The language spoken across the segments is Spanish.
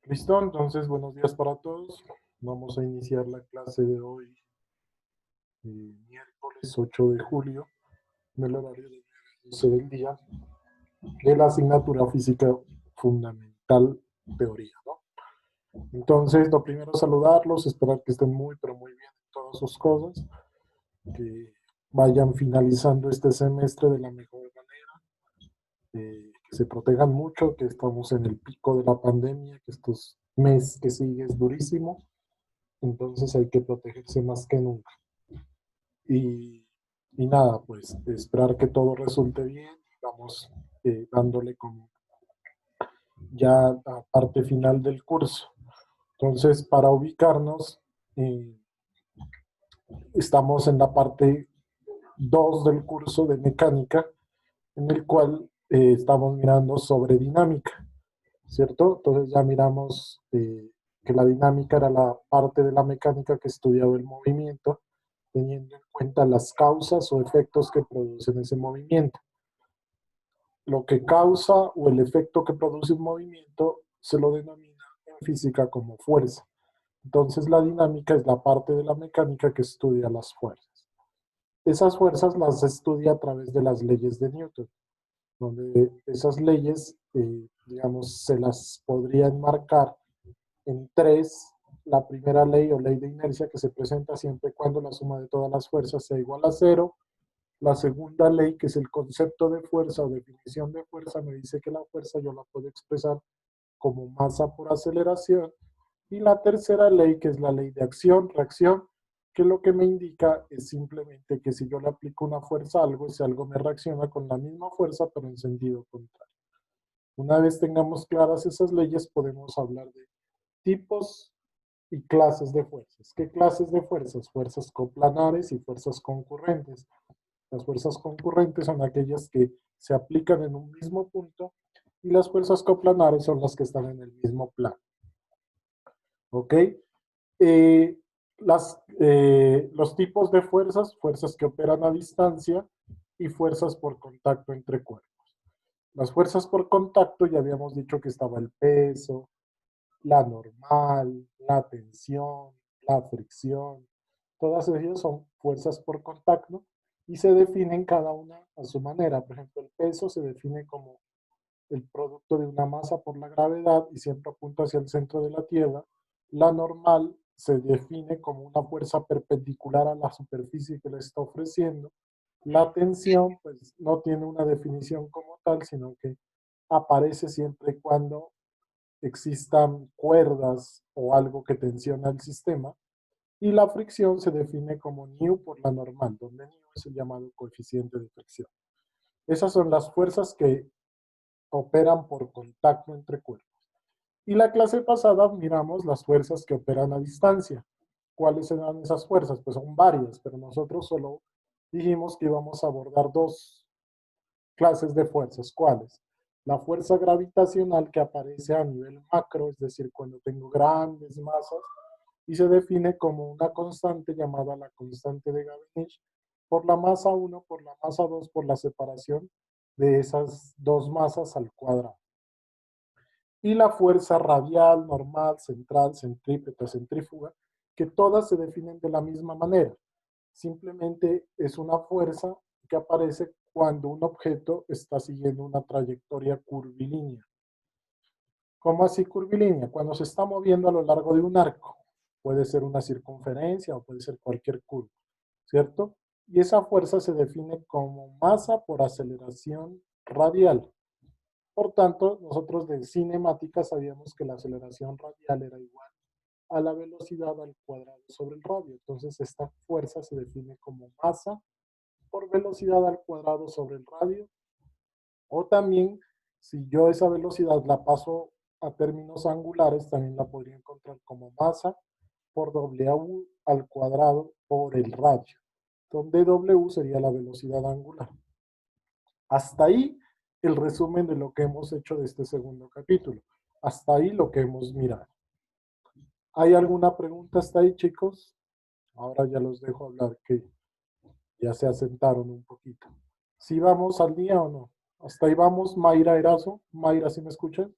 Listo, entonces buenos días para todos. Vamos a iniciar la clase de hoy, miércoles 8 de julio, en el horario de 12 del día, de la asignatura física fundamental teoría, ¿no? Entonces, lo primero es saludarlos, esperar que estén muy, pero muy bien en todas sus cosas, que vayan finalizando este semestre de la mejor manera, que se protejan mucho, que estamos en el pico de la pandemia, que estos meses que sigue es durísimo. Entonces hay que protegerse más que nunca. Y, y nada, pues esperar que todo resulte bien. Vamos dándole como ya a parte final del curso. Entonces, para ubicarnos, eh, estamos en la parte 2 del curso de mecánica, en el cual estamos mirando sobre dinámica, ¿cierto? Entonces ya miramos que la dinámica era la parte de la mecánica que estudiaba el movimiento, teniendo en cuenta las causas o efectos que producen ese movimiento. Lo que causa o el efecto que produce un movimiento se lo denomina en física como fuerza. Entonces la dinámica es la parte de la mecánica que estudia las fuerzas. Esas fuerzas las estudia a través de las leyes de Newton, donde esas leyes, digamos, se las podría enmarcar en tres. La primera ley o ley de inercia, que se presenta siempre cuando la suma de todas las fuerzas sea igual a cero. La segunda ley, que es el concepto de fuerza o definición de fuerza, me dice que la fuerza yo la puedo expresar como masa por aceleración. Y la tercera ley, que es la ley de acción, reacción, que lo que me indica es simplemente que si yo le aplico una fuerza a algo, ese algo me reacciona con la misma fuerza, pero en sentido contrario. Una vez tengamos claras esas leyes, podemos hablar de tipos y clases de fuerzas. ¿Qué clases de fuerzas? Fuerzas coplanares y fuerzas concurrentes. Las fuerzas concurrentes son aquellas que se aplican en un mismo punto y las fuerzas coplanares son las que están en el mismo plano. ¿Ok? Eh, los tipos de fuerzas, fuerzas que operan a distancia y fuerzas por contacto entre cuerpos. Las fuerzas por contacto ya habíamos dicho que estaba el peso, la normal, la tensión, la fricción. Todas ellas son fuerzas por contacto y se definen cada una a su manera. Por ejemplo, el peso se define como el producto de una masa por la gravedad y siempre apunta hacia el centro de la Tierra. La normal se define como una fuerza perpendicular a la superficie que le está ofreciendo. La tensión, pues, no tiene una definición como tal, sino que aparece siempre cuando existan cuerdas o algo que tensiona el sistema. Y la fricción se define como nu por la normal, donde nu es el llamado coeficiente de fricción. Esas son las fuerzas que operan por contacto entre cuerpos. Y la clase pasada miramos las fuerzas que operan a distancia. ¿Cuáles serán esas fuerzas? Pues son varias, pero nosotros solo dijimos que íbamos a abordar dos clases de fuerzas. ¿Cuáles? La fuerza gravitacional, que aparece a nivel macro, es decir, cuando tengo grandes masas, y se define como una constante llamada la constante de Gavinich, por la masa 1, por la masa 2, por la separación de esas dos masas al cuadrado. Y la fuerza radial, normal, central, centrípeta, centrífuga, que todas se definen de la misma manera. Simplemente es una fuerza que aparece cuando un objeto está siguiendo una trayectoria curvilínea. ¿Cómo así curvilínea? Cuando se está moviendo a lo largo de un arco. Puede ser una circunferencia o puede ser cualquier curva, ¿cierto? Y esa fuerza se define como masa por aceleración radial. Por tanto, nosotros de cinemática sabíamos que la aceleración radial era igual a la velocidad al cuadrado sobre el radio. Entonces, esta fuerza se define como masa por velocidad al cuadrado sobre el radio. O también, si yo esa velocidad la paso a términos angulares, también la podría encontrar como masa por W al cuadrado por el radio, donde W sería la velocidad angular. Hasta ahí el resumen de lo que hemos hecho de este segundo capítulo. Hasta ahí lo que hemos mirado. ¿Hay alguna pregunta hasta ahí, chicos? Ahora ya los dejo hablar, que ya se asentaron un poquito. ¿Sí vamos al día o no? Hasta ahí vamos, Mayra Erazo. Mayra, ¿sí me escuchan?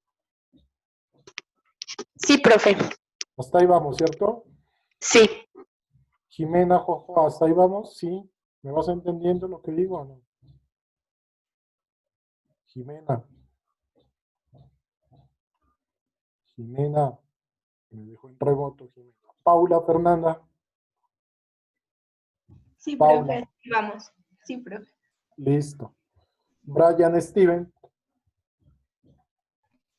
Sí, profe. Hasta ahí vamos, ¿cierto? Sí. Jimena, Jojo, hasta ahí vamos, ¿sí? ¿Me vas entendiendo lo que digo o no? Jimena, Jimena, me dejó en reboto, Jimena. Paula, Fernanda, Sí, Paula, profe, vamos. Sí, profe. listo. Brian, Steven,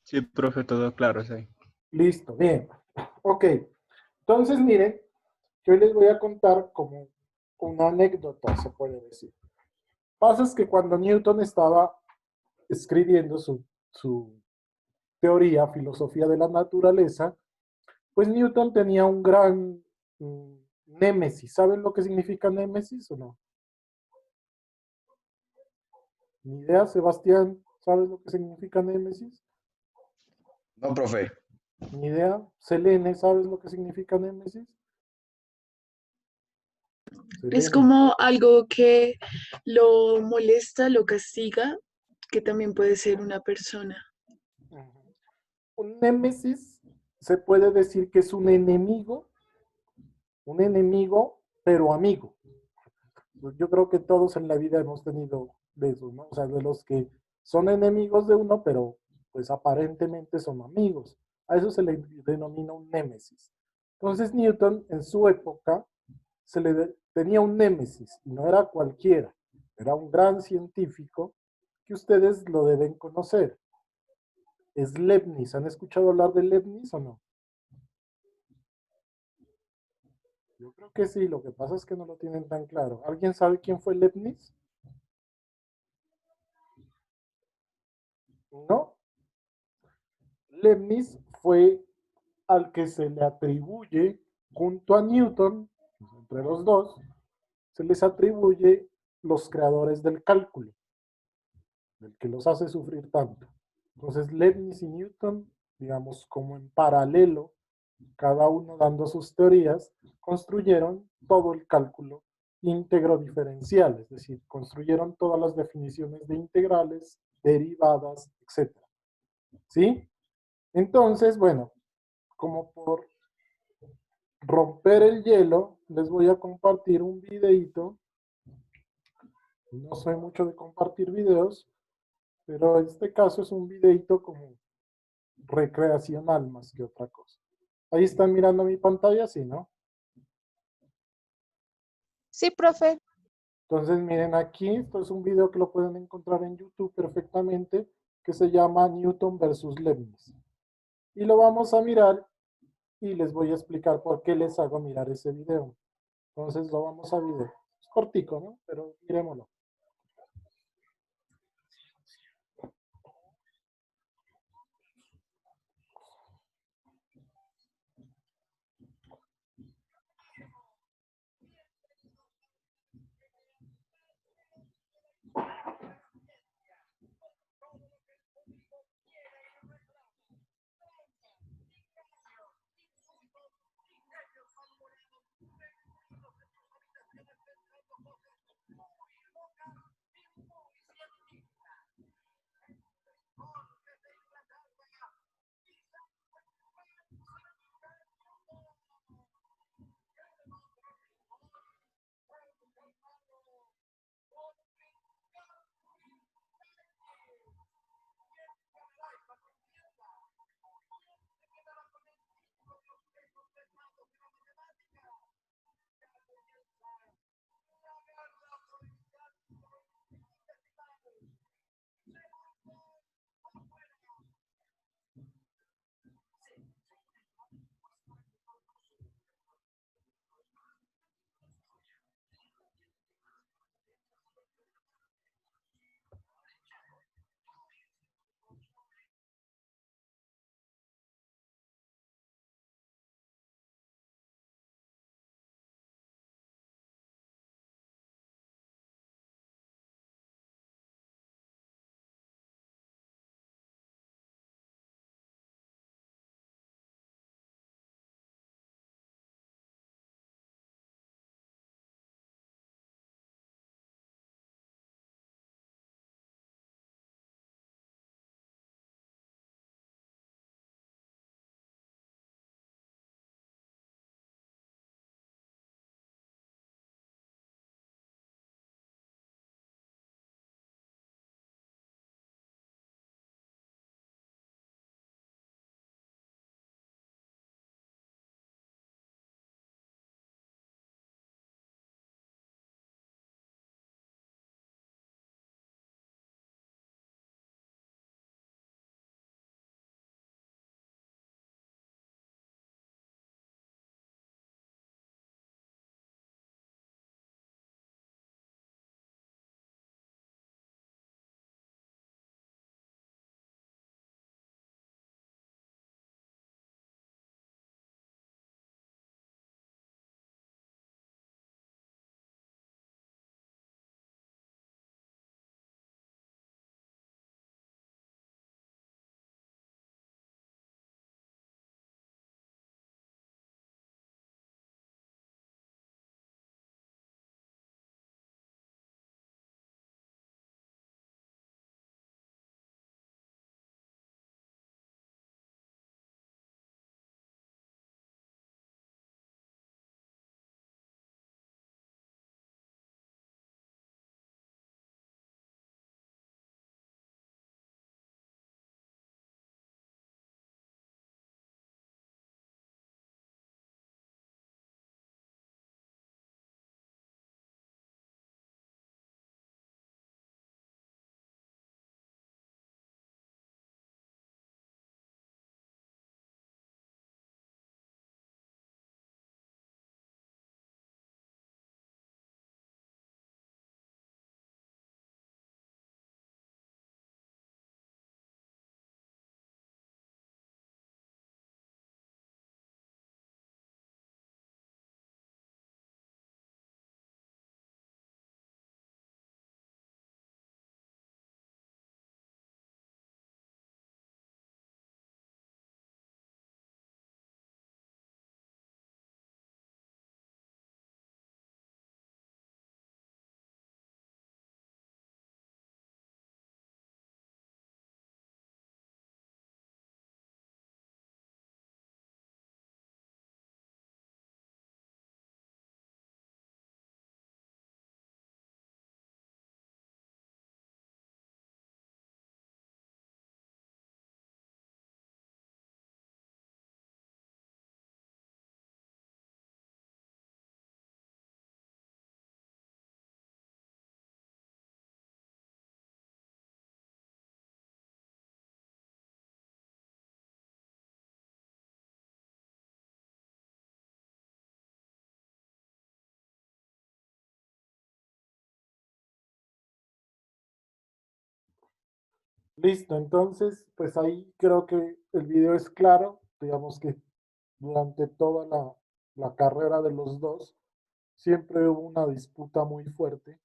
Sí, profe, todo claro, sí. listo, bien. Ok, entonces miren, que hoy les voy a contar como una anécdota, se puede decir. Pasa es que cuando Newton estaba escribiendo su teoría, filosofía de la naturaleza, pues Newton tenía un gran némesis. ¿Saben lo que significa némesis o no? Ni idea, Sebastián, ¿sabes lo que significa némesis? No, profe. Ni idea. Selene, ¿sabes lo que significa némesis? Es Selene. como algo que lo molesta, lo castiga, que también puede ser una persona. Un némesis se puede decir que es un enemigo, pero amigo. Yo creo que todos en la vida hemos tenido de esos, ¿no? O sea, de los que son enemigos de uno, pero pues aparentemente son amigos. A eso se le denomina un némesis. Entonces Newton en su época tenía un némesis, y no era cualquiera, era un gran científico que ustedes lo deben conocer. Es Leibniz. ¿Han escuchado hablar de Leibniz o no? Yo creo que sí, lo que pasa es que no lo tienen tan claro. ¿Alguien sabe quién fue Leibniz? ¿No? Leibniz fue al que se le atribuye, junto a Newton, entre los dos, se les atribuye los creadores del cálculo, del que los hace sufrir tanto. Entonces Leibniz y Newton, digamos como en paralelo, cada uno dando sus teorías, construyeron todo el cálculo íntegro diferencial, es decir, construyeron todas las definiciones de integrales, derivadas, etcétera. ¿Sí? Entonces, bueno, como por romper el hielo, les voy a compartir un videito. No soy mucho de compartir videos, pero en este caso es un videito como recreacional más que otra cosa. Ahí están mirando mi pantalla, ¿sí, no? Sí, profe. Entonces miren aquí, esto es un video que lo pueden encontrar en YouTube perfectamente, que se llama Newton versus Leibniz. Y lo vamos a mirar y les voy a explicar por qué les hago mirar ese video. Entonces lo vamos a ver. Es cortico, ¿no? Pero miremoslo. Listo, entonces, pues ahí creo que el video es claro. Digamos que durante toda la carrera de los dos, siempre hubo una disputa muy fuerte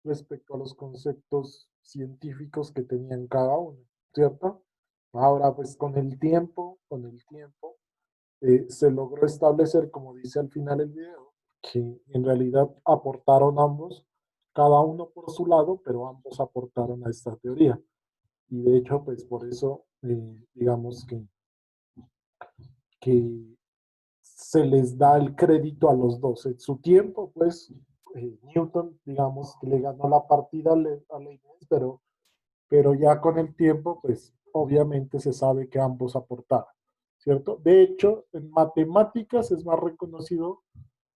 respecto a los conceptos científicos que tenían cada uno, ¿cierto? Ahora, pues con el tiempo, se logró establecer, como dice al final el video, que en realidad aportaron ambos, cada uno por su lado, pero ambos aportaron a esta teoría. Y de hecho, pues por eso, digamos que se les da el crédito a los dos. En su tiempo, pues, Newton, digamos, que le ganó la partida a Leibniz, pero ya con el tiempo, pues, obviamente se sabe que ambos aportaron, ¿cierto? De hecho, en matemáticas es más reconocido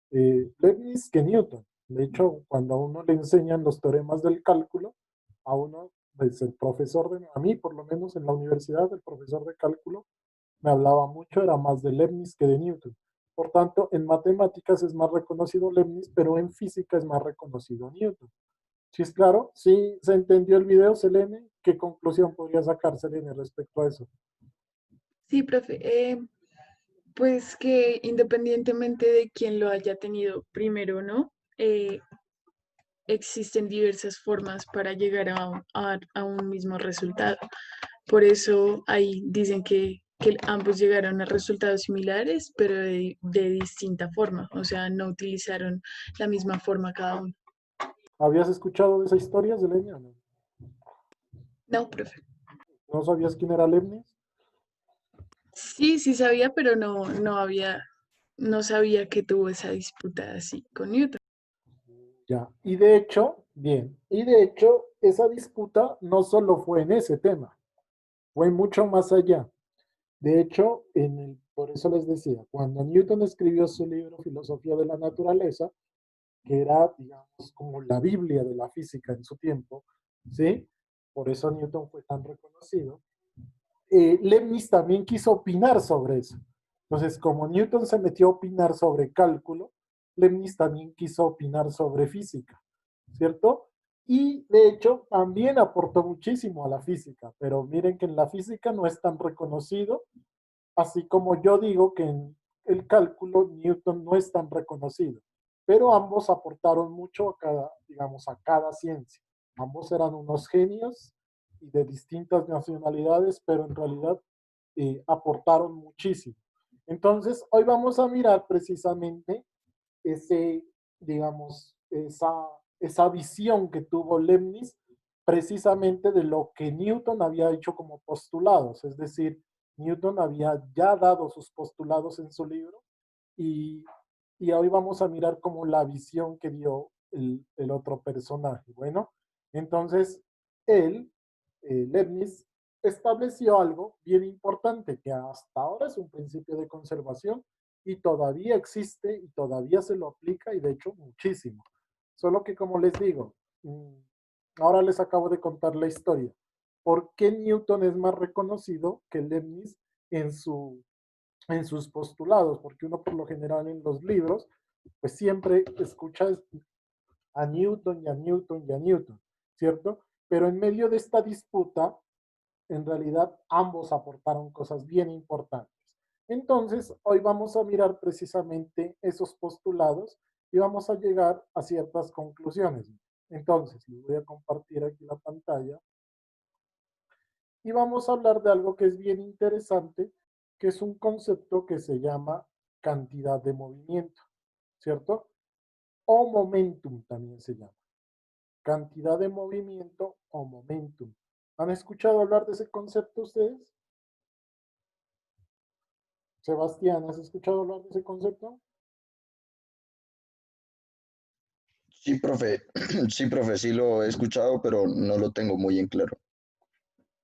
Leibniz que Newton. De hecho, cuando a uno le enseñan los teoremas del cálculo, a uno, pues el profesor a mí por lo menos en la universidad, el profesor de cálculo me hablaba mucho, era más de Leibniz que de Newton. Por tanto, en matemáticas es más reconocido Leibniz, pero en física es más reconocido Newton. ¿Sí es claro? ¿Sí se entendió el video, Selene? ¿Qué conclusión podría sacar Selene respecto a eso? Sí, profe. Pues que independientemente de quién lo haya tenido primero o no, existen diversas formas para llegar a un mismo resultado. Por eso ahí dicen que ambos llegaron a resultados similares, pero de distinta forma. O sea, no utilizaron la misma forma cada uno. ¿Habías escuchado de esa historia, Selene? ¿O no? No, profe. ¿No sabías quién era Leibniz? Sí, sí sabía, pero no sabía que tuvo esa disputa así con Newton. Ya. Y de hecho, bien, y de hecho, esa disputa no solo fue en ese tema, fue mucho más allá. De hecho, por eso les decía, cuando Newton escribió su libro Filosofía de la Naturaleza, que era, digamos, como la Biblia de la física en su tiempo, ¿sí? Por eso Newton fue tan reconocido. Leibniz también quiso opinar sobre eso. Entonces, como Newton se metió a opinar sobre cálculo, Leibniz también quiso opinar sobre física, ¿cierto? Y de hecho también aportó muchísimo a la física, pero miren que en la física no es tan reconocido, así como yo digo que en el cálculo Newton no es tan reconocido, pero ambos aportaron mucho a cada, digamos, a cada ciencia. Ambos eran unos genios y de distintas nacionalidades, pero en realidad aportaron muchísimo. Entonces, hoy vamos a mirar precisamente ese, digamos, esa visión que tuvo Leibniz precisamente de lo que Newton había hecho como postulados, es decir, Newton había ya dado sus postulados en su libro y, y hoy vamos a mirar como la visión que dio el otro personaje. Bueno, entonces él, Leibniz, estableció algo bien importante que hasta ahora es un principio de conservación y todavía existe y todavía se lo aplica y de hecho muchísimo. Solo que como les digo, ahora les acabo de contar la historia. ¿Por qué Newton es más reconocido que Leibniz en, en sus postulados? Porque uno por lo general en los libros, pues siempre escucha a Newton y a Newton y a Newton, ¿cierto? Pero en medio de esta disputa, en realidad ambos aportaron cosas bien importantes. Entonces, hoy vamos a mirar precisamente esos postulados y vamos a llegar a ciertas conclusiones. Entonces, les voy a compartir aquí la pantalla y vamos a hablar de algo que es bien interesante, que es un concepto que se llama cantidad de movimiento, ¿cierto? O momentum también se llama. Cantidad de movimiento o momentum. ¿Han escuchado hablar de ese concepto ustedes? Sebastián, ¿has escuchado hablar de ese concepto? Sí, profe, sí lo he escuchado, pero no lo tengo muy en claro.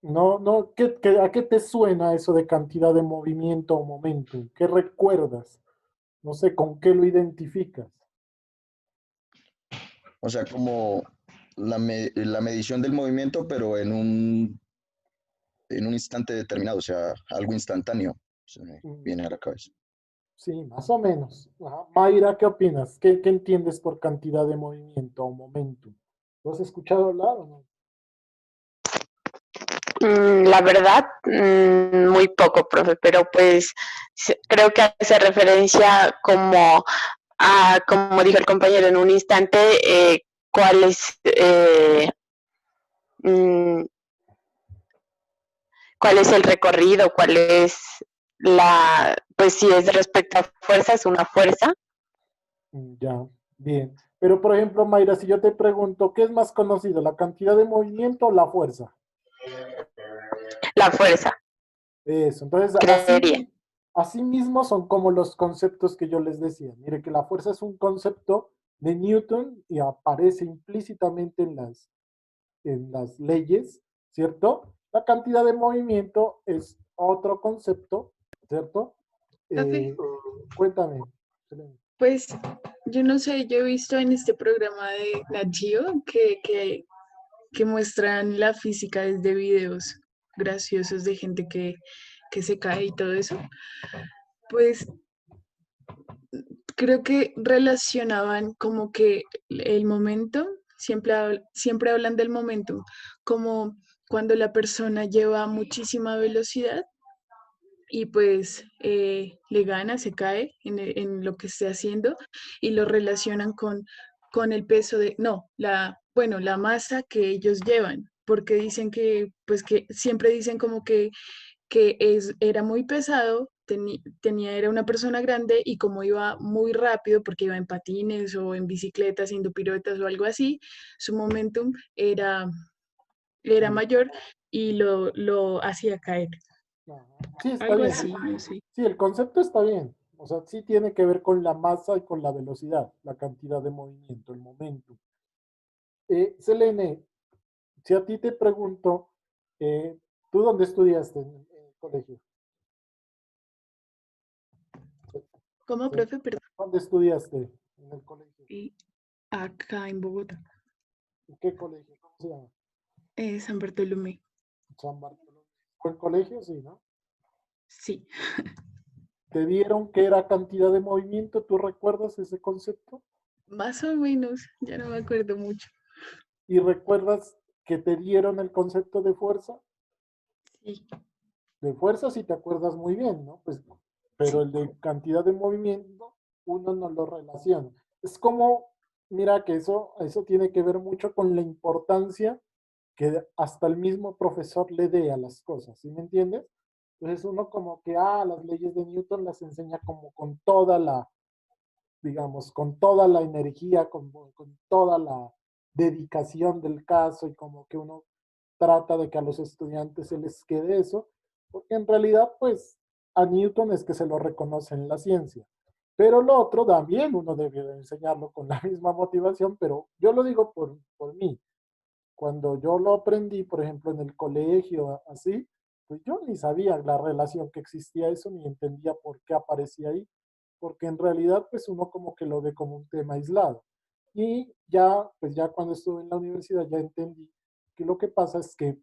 No, no, ¿a qué te suena eso de cantidad de movimiento o momentum? ¿Qué recuerdas? No sé, ¿con qué lo identificas? O sea, como la medición del movimiento, pero en un instante determinado, o sea, algo instantáneo, se me Mm, viene a la cabeza. sí, más o menos. Ajá. Mayra, ¿qué opinas? ¿Qué entiendes por cantidad de movimiento o momentum? ¿Lo has escuchado hablar o no? La verdad, muy poco, profe, pero pues creo que hace referencia como dijo el compañero en un instante, cuál es, mm, cuál es el recorrido, cuál es pues si es respecto a fuerza, es una fuerza. Ya, bien. Pero, por ejemplo, Mayra, si yo te pregunto, ¿qué es más conocido, la cantidad de movimiento o la fuerza? La fuerza, Eso, entonces creería. así mismo son como los conceptos que yo les decía. Mire que la fuerza es un concepto de Newton y aparece implícitamente en las leyes, ¿cierto? La cantidad de movimiento es otro concepto, ¿cierto? Profe, Eh, Cuéntame, Selene. pues yo no sé, yo he visto en este programa de Nat Geo que muestran la física desde videos graciosos de gente que se cae y todo eso. Pues creo que relacionaban como que el momento, siempre hablan del momento, como cuando la persona lleva muchísima velocidad y pues le gana, se cae en lo que esté haciendo y lo relacionan con el peso de, no, bueno, la masa que ellos llevan, porque dicen que, pues que siempre dicen como que era muy pesado, era una persona grande y como iba muy rápido, porque iba en patines o en bicicleta haciendo piruetas o algo así, su momentum era mayor y lo hacía caer. Ajá. Sí, está Algo bien. así, no sé. Sí, el concepto está bien. O sea, sí tiene que ver con la masa y con la velocidad, la cantidad de movimiento, el momento. Selene, si a ti te pregunto, ¿tú dónde estudiaste en el colegio? ¿Cómo, Sí. profe? Perdón. ¿Dónde estudiaste en el colegio? Y acá en Bogotá, ¿En qué colegio? ¿Cómo se llama? San Bartolomé. San Bartolomé. ¿Buen colegio? Sí, ¿no? Sí, ¿Te dieron qué era cantidad de movimiento? ¿Tú recuerdas ese concepto? más o menos, ya no me acuerdo mucho. ¿Y recuerdas que te dieron el concepto de fuerza? Sí, De fuerza sí te acuerdas muy bien, ¿no? Pues, pero sí. el de cantidad de movimiento, uno no lo relaciona. Es como, mira que eso tiene que ver mucho con la importancia que hasta el mismo profesor le dé a las cosas, ¿sí me entiendes? Entonces uno como que, las leyes de Newton las enseña como con toda la, digamos, con toda la energía, con toda la dedicación del caso y como que uno trata de que a los estudiantes se les quede eso, porque en realidad pues a Newton es que se lo reconoce en la ciencia. Pero lo otro también uno debe de enseñarlo con la misma motivación, pero yo lo digo por mí. Cuando yo lo aprendí, por ejemplo, en el colegio, así, pues yo ni sabía la relación que existía eso, ni entendía por qué aparecía ahí, porque en realidad, pues uno como que lo ve como un tema aislado. Y ya, pues ya cuando estuve en la universidad, ya entendí que lo que pasa es que,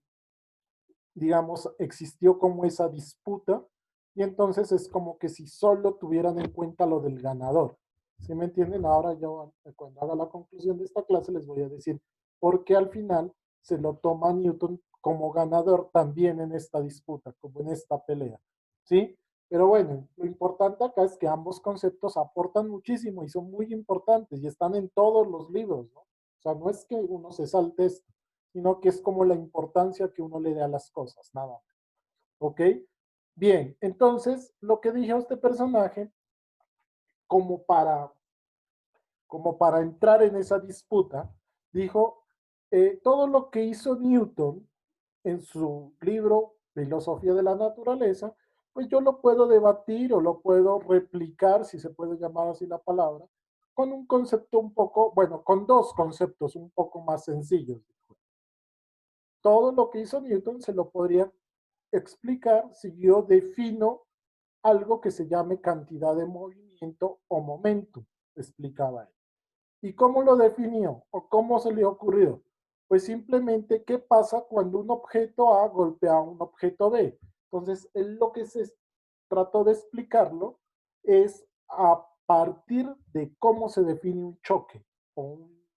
digamos, existió como esa disputa, y entonces es como que si solo tuvieran en cuenta lo del ganador. ¿Sí me entienden? Ahora yo, cuando haga la conclusión de esta clase, les voy a decir por qué al final se lo toma Newton como ganador también en esta disputa, como en esta pelea. ¿Sí? Pero bueno, lo importante acá es que ambos conceptos aportan muchísimo y son muy importantes y están en todos los libros, ¿no? O sea, no es que uno se salte esto, sino que es como la importancia que uno le dé a las cosas, nada más. ¿Ok? Bien, entonces lo que dije a este personaje, como para, como para entrar en esa disputa, dijo, todo lo que hizo Newton en su libro Filosofía de la Naturaleza, pues yo lo puedo debatir o lo puedo replicar, si se puede llamar así la palabra, con un concepto un poco, bueno, con dos conceptos un poco más sencillos. Todo lo que hizo Newton se lo podría explicar si yo defino algo que se llame cantidad de movimiento o momento, explicaba él. ¿Y cómo lo definió o cómo se le ocurrió? Pues simplemente qué pasa cuando un objeto A golpea a un objeto B. Entonces, él lo que se trató de explicarlo es a partir de cómo se define un choque o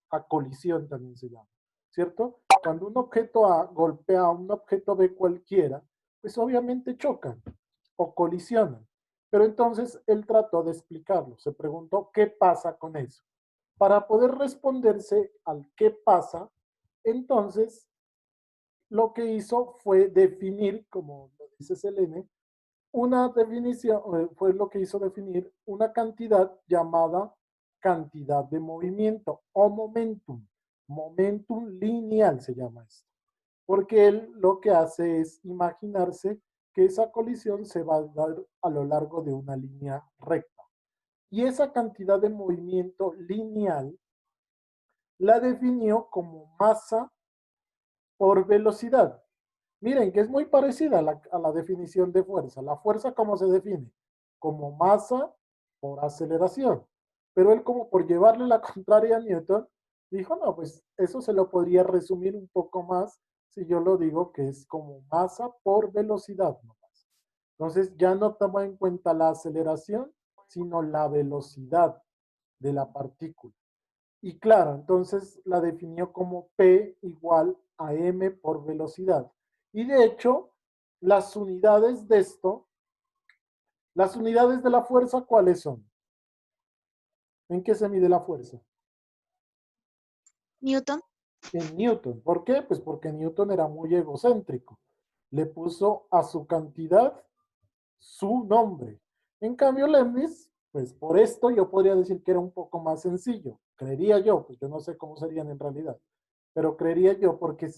una colisión también se llama, ¿cierto? cuando un objeto A golpea a un objeto B cualquiera, pues obviamente chocan o colisionan. Pero entonces él trató de explicarlo. Se preguntó qué pasa con eso. Para poder responderse al qué pasa, entonces lo que hizo fue definir, como lo dice Selene, una definición, fue lo que hizo definir una cantidad llamada cantidad de movimiento o momentum. Momentum lineal se llama esto. Porque él lo que hace es imaginarse que esa colisión se va a dar a lo largo de una línea recta. Y esa cantidad de movimiento lineal la definió como masa por velocidad. Miren que es muy parecida a la definición de fuerza. La fuerza, ¿cómo se define? Como masa por aceleración. Pero él, como por llevarle la contraria a Newton, dijo, no, pues eso se lo podría resumir un poco más si yo lo digo que es como masa por velocidad nomás. Entonces ya no toma en cuenta la aceleración, sino la velocidad de la partícula. Y claro, entonces la definió como P igual a M por velocidad. Y de hecho, las unidades de esto, las unidades de la fuerza, ¿cuáles son? ¿En qué se mide la fuerza? Newton. En Newton. ¿Por qué? Pues porque Newton era muy egocéntrico. Le puso a su cantidad su nombre. En cambio, Leibniz, pues por esto yo podría decir que era un poco más sencillo. Creería yo, pues yo no sé cómo serían en realidad, pero creería yo porque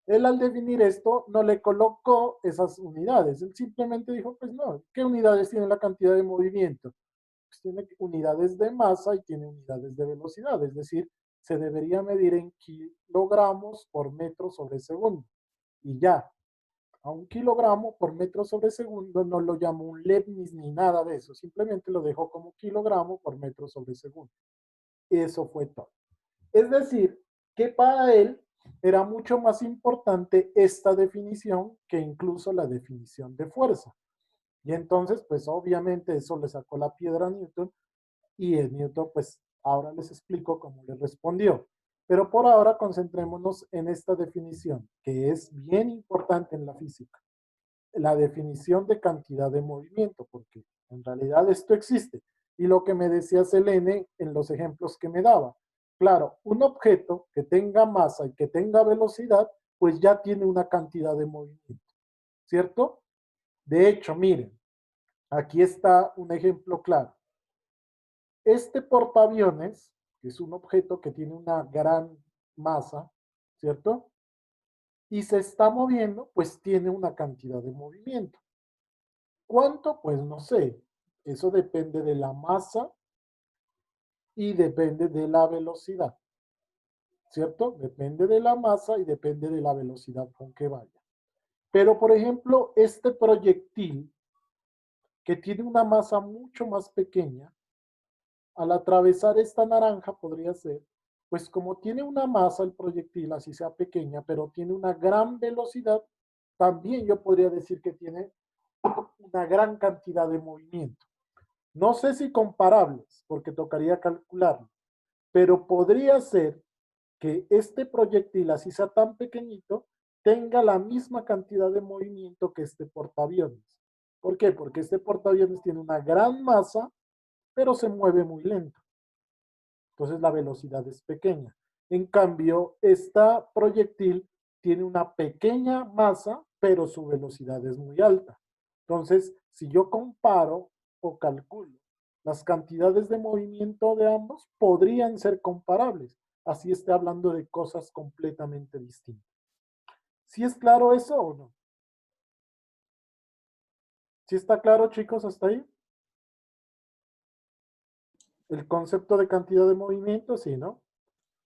él al definir esto no le colocó esas unidades. Él simplemente dijo, pues no, ¿qué unidades tiene la cantidad de movimiento? Pues tiene unidades de masa y tiene unidades de velocidad, es decir, se debería medir en kilogramos por metro sobre segundo. Y ya, a un kilogramo por metro sobre segundo no lo llamó un Leibniz ni nada de eso, simplemente lo dejó como kilogramo por metro sobre segundo. Eso fue todo. Es decir, que para él era mucho más importante esta definición que incluso la definición de fuerza. Y entonces, pues obviamente eso le sacó la piedra a Newton y Newton, pues ahora les explico cómo le respondió. Pero por ahora concentrémonos en esta definición, que es bien importante en la física. La definición de cantidad de movimiento, porque en realidad esto existe. Y lo que me decía Selene en los ejemplos que me daba. Claro, un objeto que tenga masa y que tenga velocidad, pues ya tiene una cantidad de movimiento, ¿cierto? De hecho, miren, aquí está un ejemplo claro. Este portaaviones, que es un objeto que tiene una gran masa, ¿cierto? Y se está moviendo, pues tiene una cantidad de movimiento. ¿Cuánto? Pues no sé. Eso depende de la masa y depende de la velocidad, ¿cierto? Depende de la masa y depende de la velocidad con que vaya. Pero, por ejemplo, este proyectil, que tiene una masa mucho más pequeña, al atravesar esta naranja podría ser, pues como tiene una masa el proyectil, así sea pequeña, pero tiene una gran velocidad, también yo podría decir que tiene una gran cantidad de movimiento. No sé si comparables, porque tocaría calcularlo, pero podría ser que este proyectil, así sea tan pequeñito, tenga la misma cantidad de movimiento que este portaaviones. ¿Por qué? Porque este portaaviones tiene una gran masa, pero se mueve muy lento. Entonces la velocidad es pequeña. En cambio, esta proyectil tiene una pequeña masa, pero su velocidad es muy alta. Entonces, si yo comparo o calculo las cantidades de movimiento de ambos, podrían ser comparables. Así esté hablando de cosas completamente distintas. ¿Sí es claro eso o no? ¿Sí está claro, chicos, hasta ahí? El concepto de cantidad de movimiento, sí, ¿no?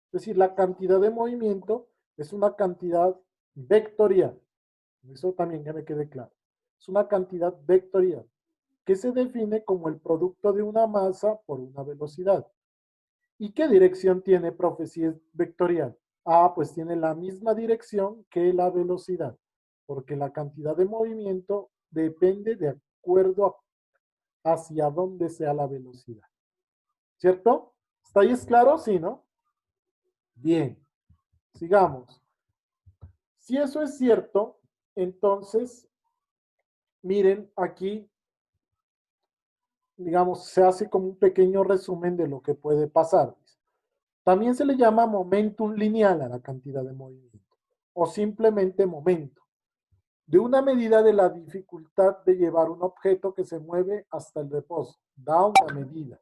Es decir, la cantidad de movimiento es una cantidad vectorial. Eso también que me quede claro. Es una cantidad vectorial que se define como el producto de una masa por una velocidad. ¿Y qué dirección tiene, profe, si es vectorial? Ah, pues tiene la misma dirección que la velocidad, porque la cantidad de movimiento depende de acuerdo hacia dónde sea la velocidad. ¿Cierto? ¿Está ahí es claro? Sí, ¿no? Bien. Sigamos. Si eso es cierto, entonces, miren, aquí, digamos, se hace como un pequeño resumen de lo que puede pasar. También se le llama momentum lineal a la cantidad de movimiento, o simplemente momento, de una medida de la dificultad de llevar un objeto que se mueve hasta el reposo. Da una medida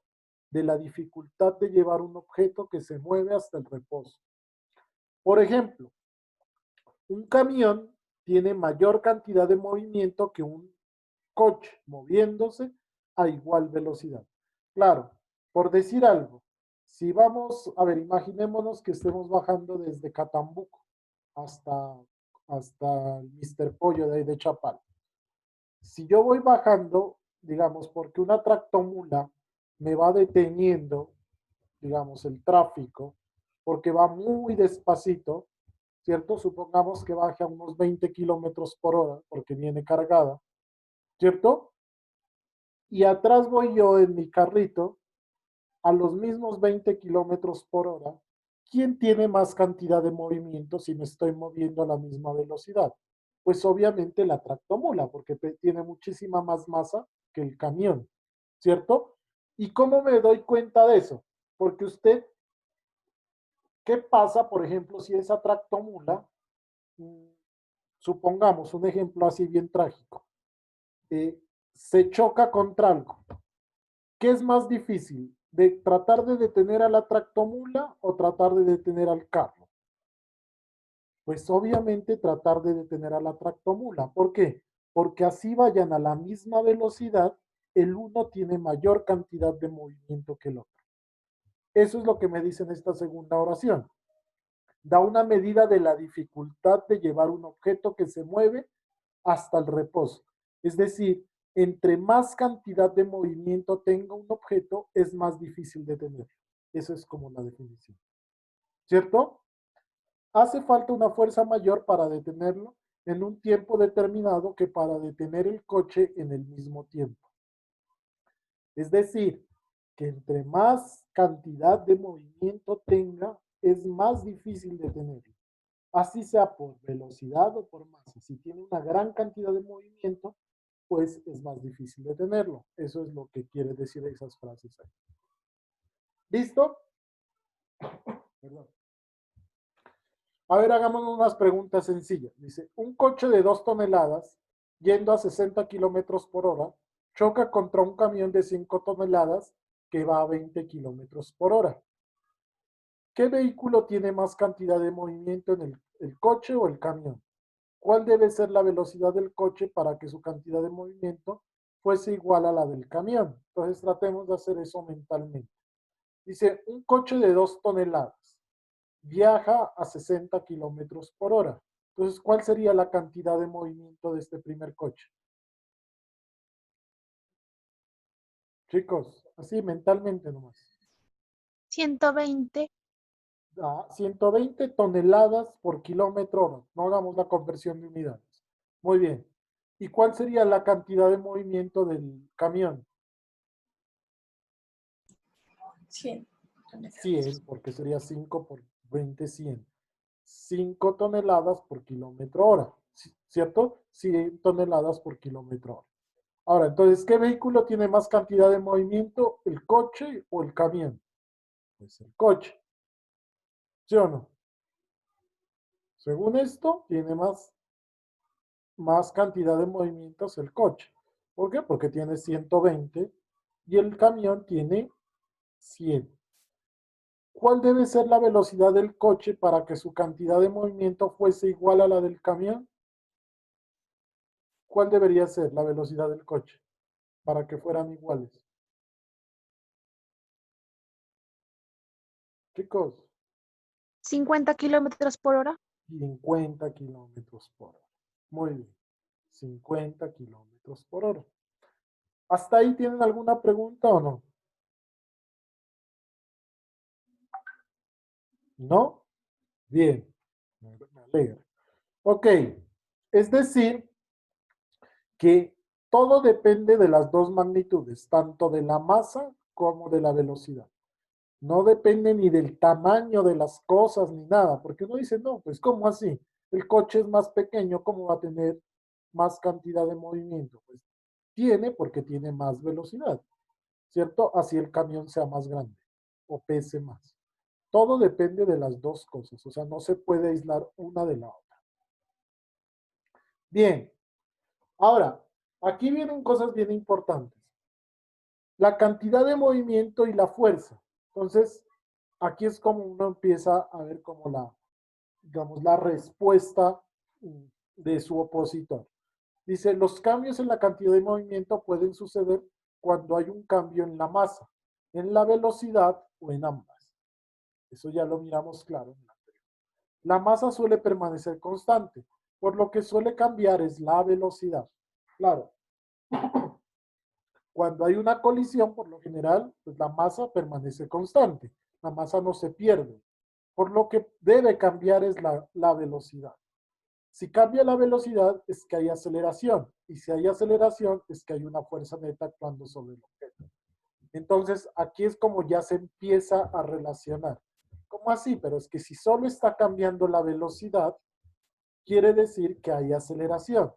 de la dificultad de llevar un objeto que se mueve hasta el reposo. Por ejemplo, un camión tiene mayor cantidad de movimiento que un coche moviéndose a igual velocidad. Claro, por decir algo, si vamos, a ver, imaginémonos que estemos bajando desde Catambuco hasta el Mr. Pollo de ahí de Chapal. Si yo voy bajando, digamos, porque una tractomula me va deteniendo, digamos, el tráfico, porque va muy despacito, ¿cierto? Supongamos que baje a unos 20 kilómetros por hora, porque viene cargada, ¿cierto? Y atrás voy yo en mi carrito a los mismos 20 kilómetros por hora. ¿Quién tiene más cantidad de movimiento si me estoy moviendo a la misma velocidad? Pues obviamente la tractomula, porque tiene muchísima más masa que el camión, ¿cierto? ¿Y cómo me doy cuenta de eso? Porque usted, ¿qué pasa, por ejemplo, si esa tractomula, supongamos un ejemplo así bien trágico, se choca contra algo? ¿Qué es más difícil? ¿De tratar de detener a la tractomula o tratar de detener al carro? Pues obviamente tratar de detener a la tractomula. ¿Por qué? Porque así vayan a la misma velocidad, el uno tiene mayor cantidad de movimiento que el otro. Eso es lo que me dice en esta segunda oración. Da una medida de la dificultad de llevar un objeto que se mueve hasta el reposo. Es decir, entre más cantidad de movimiento tenga un objeto, es más difícil de tener. Eso es como la definición. ¿Cierto? Hace falta una fuerza mayor para detenerlo en un tiempo determinado que para detener el coche en el mismo tiempo. Es decir, que entre más cantidad de movimiento tenga, es más difícil detenerlo. Así sea por velocidad o por masa. Si tiene una gran cantidad de movimiento, pues es más difícil detenerlo. Eso es lo que quiere decir esas frases ahí. ¿Listo? Perdón. A ver, hagamos unas preguntas sencillas. Dice, un coche de 2 toneladas yendo a 60 kilómetros por hora choca contra un camión de 5 toneladas que va a 20 kilómetros por hora. ¿Qué vehículo tiene más cantidad de movimiento en el coche o el camión? ¿Cuál debe ser la velocidad del coche para que su cantidad de movimiento fuese igual a la del camión? Entonces tratemos de hacer eso mentalmente. Dice, un coche de 2 toneladas viaja a 60 kilómetros por hora. Entonces, ¿cuál sería la cantidad de movimiento de este primer coche? Chicos, así mentalmente nomás. 120. 120 toneladas por kilómetro hora. No hagamos la conversión de unidades. Muy bien. ¿Y cuál sería la cantidad de movimiento del camión? 100. 100, porque sería 5 por 20, 100. 5 toneladas por kilómetro hora, ¿cierto? 100 toneladas por kilómetro hora. Ahora, entonces, ¿qué vehículo tiene más cantidad de movimiento? ¿El coche o el camión? Pues el coche. ¿Sí o no? Según esto, tiene más cantidad de movimientos el coche. ¿Por qué? Porque tiene 120 y el camión tiene 100. ¿Cuál debe ser la velocidad del coche para que su cantidad de movimiento fuese igual a la del camión? ¿Cuál debería ser la velocidad del coche para que fueran iguales? Chicos, 50 kilómetros por hora. 50 kilómetros por hora. Muy bien, 50 kilómetros por hora. ¿Hasta ahí tienen alguna pregunta o no? ¿No? Bien, me alegra. Ok, es decir, que todo depende de las dos magnitudes, tanto de la masa como de la velocidad. No depende ni del tamaño de las cosas ni nada, porque uno dice, no, pues ¿cómo así? El coche es más pequeño, ¿cómo va a tener más cantidad de movimiento? Pues tiene porque tiene más velocidad, ¿cierto? Así el camión sea más grande o pese más. Todo depende de las dos cosas, o sea, no se puede aislar una de la otra. Bien, ahora, aquí vienen cosas bien importantes. La cantidad de movimiento y la fuerza. Entonces, aquí es como uno empieza a ver como digamos, la respuesta de su opositor. Dice, los cambios en la cantidad de movimiento pueden suceder cuando hay un cambio en la masa, en la velocidad o en ambas. Eso ya lo miramos claro en la anterior. La masa suele permanecer constante, por lo que suele cambiar es la velocidad. Claro, cuando hay una colisión, por lo general, pues la masa permanece constante. La masa no se pierde. Por lo que debe cambiar es la velocidad. Si cambia la velocidad, es que hay aceleración. Y si hay aceleración, es que hay una fuerza neta actuando sobre el objeto. Entonces, aquí es como ya se empieza a relacionar. ¿Cómo así? Pero es que si solo está cambiando la velocidad, quiere decir que hay aceleración.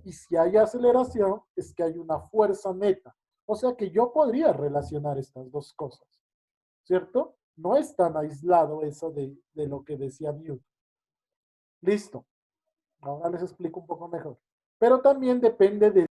Y si hay aceleración, es que hay una fuerza neta. O sea que yo podría relacionar estas dos cosas, ¿cierto? No es tan aislado eso de lo que decía Newton. Listo. Ahora les explico un poco mejor. Pero también depende de